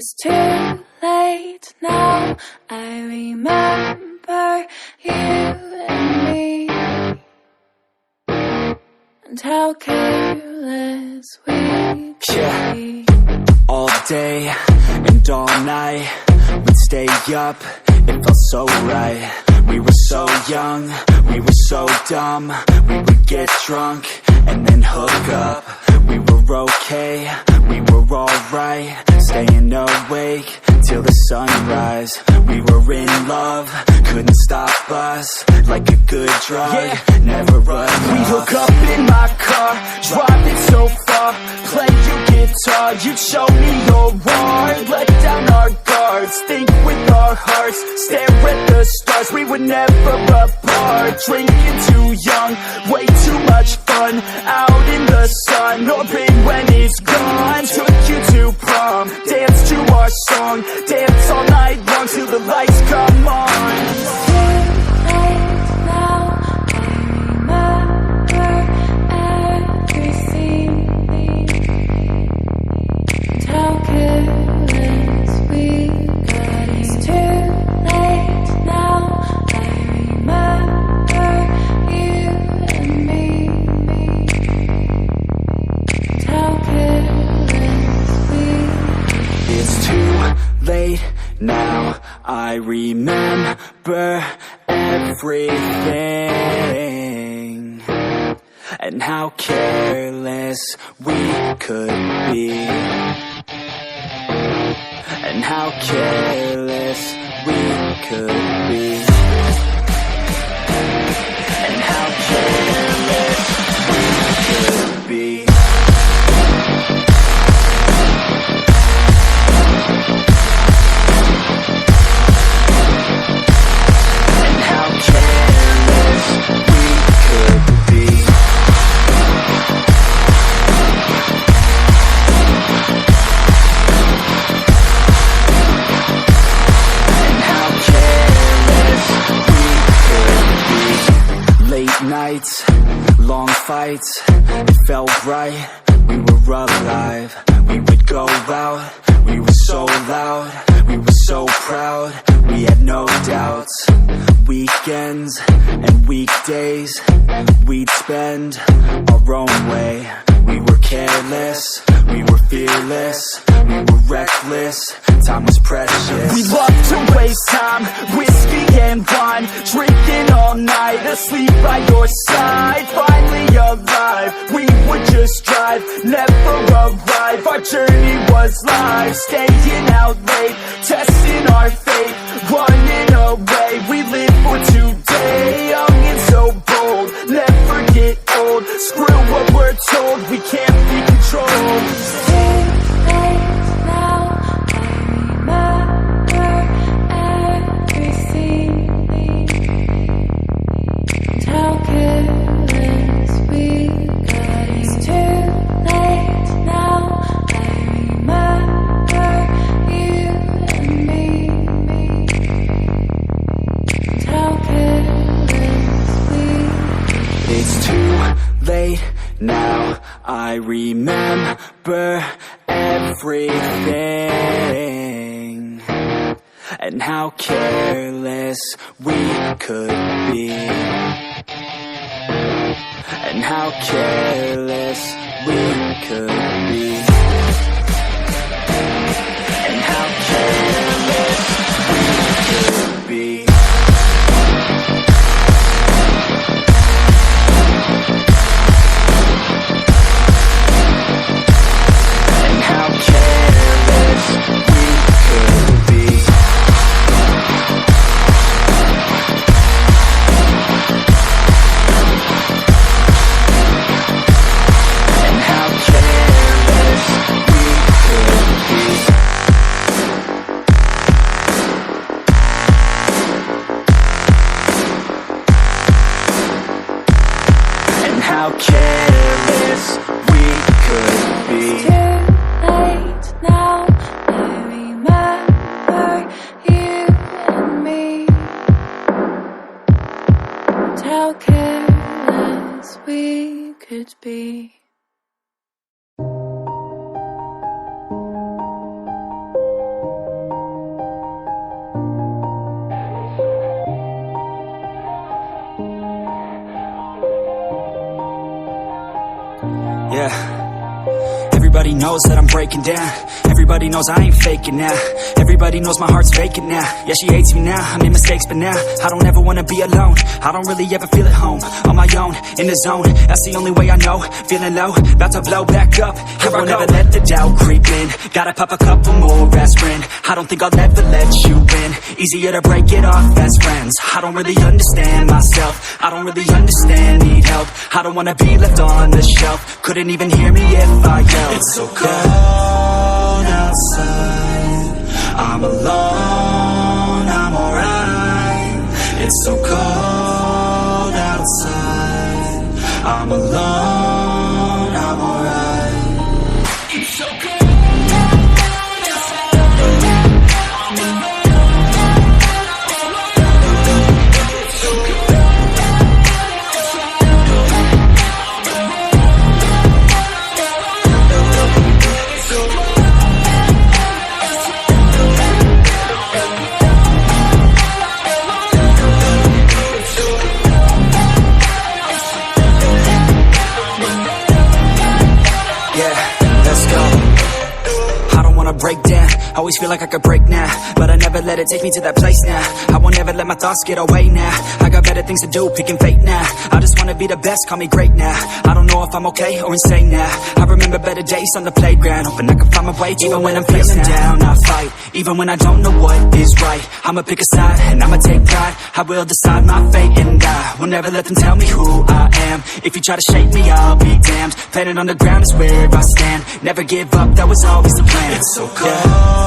It's too late now. I remember you and me, and how careless we could be. All day and all night, we'd stay up, it felt so right. We were so young, we were so dumb. We would get drunk and then hook up. We were okay, we were alright, staying awake till the sunrise. We were in love, couldn't stop us, like a good drug, never run. We hook up in my car, driving so far, play your guitar, you'd show me your art, let down our guards, think with our hearts, stare at the stars. We were never apart, drinking too young, way too much fun, out in the sun, no pain when it's gone. Took you to prom, dance to our song, dance all night long till the lights come on. It's too late now. I remember everything, and how careless we got. It's too late now. I remember you and me, and how careless we. It's too late now, I remember everything, and how careless we could be, and how careless we could be, and how careless we could be. Nights, long fights, it felt right, we were alive. We would go out, we were so loud, we were so proud, we had no doubts. Weekends and weekdays, we'd spend our own way. We were careless, we were fearless, we were reckless, time was precious. We loved to waste time, whiskey and wine, drinking all night, asleep by your side. Finally alive, we would just drive, never arrive. Our journey was live, staying out late, testing our fate, running away. We live for today, young and so bold, never get old. Screw what we're told, we can't be controlled. It's too late now. I remember everything, and how careless we got. It's too late now. I remember you and me, and how careless we. It's too late now, I remember everything, and how careless we could be, and how careless we could be, and how careless we could be. How careless we could be. It's too late now. I remember you and me, and how careless we could be. knows that I'm breaking down. Everybody knows I ain't faking now. Everybody knows my heart's vacant now. Yeah, she hates me now, I made mistakes but now I don't ever wanna be alone. I don't really ever feel at home. On my own, in the zone, that's the only way I know. Feeling low, about to blow back up. Here I won't ever let the doubt creep in. Gotta pop a couple more aspirin. I don't think I'll ever let you in. Easier to break it off as friends. I don't really understand myself. I don't really understand, need help. I don't wanna be left on the shelf. Couldn't even hear me if I yelled. It's so cold outside, I'm alone, I'm alright. It's so cold outside, I'm alone, I'm alright. It's so cold. Break down, always feel like I could break now, but I never let it take me to that place now. I won't ever let my thoughts get away now. I got better things to do, picking fate now. I just wanna be the best, call me great now. I don't know if I'm okay or insane now. I remember better days on the playground, hoping I can find my way. Even when I'm feeling down, I fight. Even when I don't know what is right, I'ma pick a side and I'ma take pride. I will decide my fate and I will never let them tell me who I am. If you try to shake me, I'll be damned. Planet on the ground is where I stand. Never give up, that was always the plan. It's so cold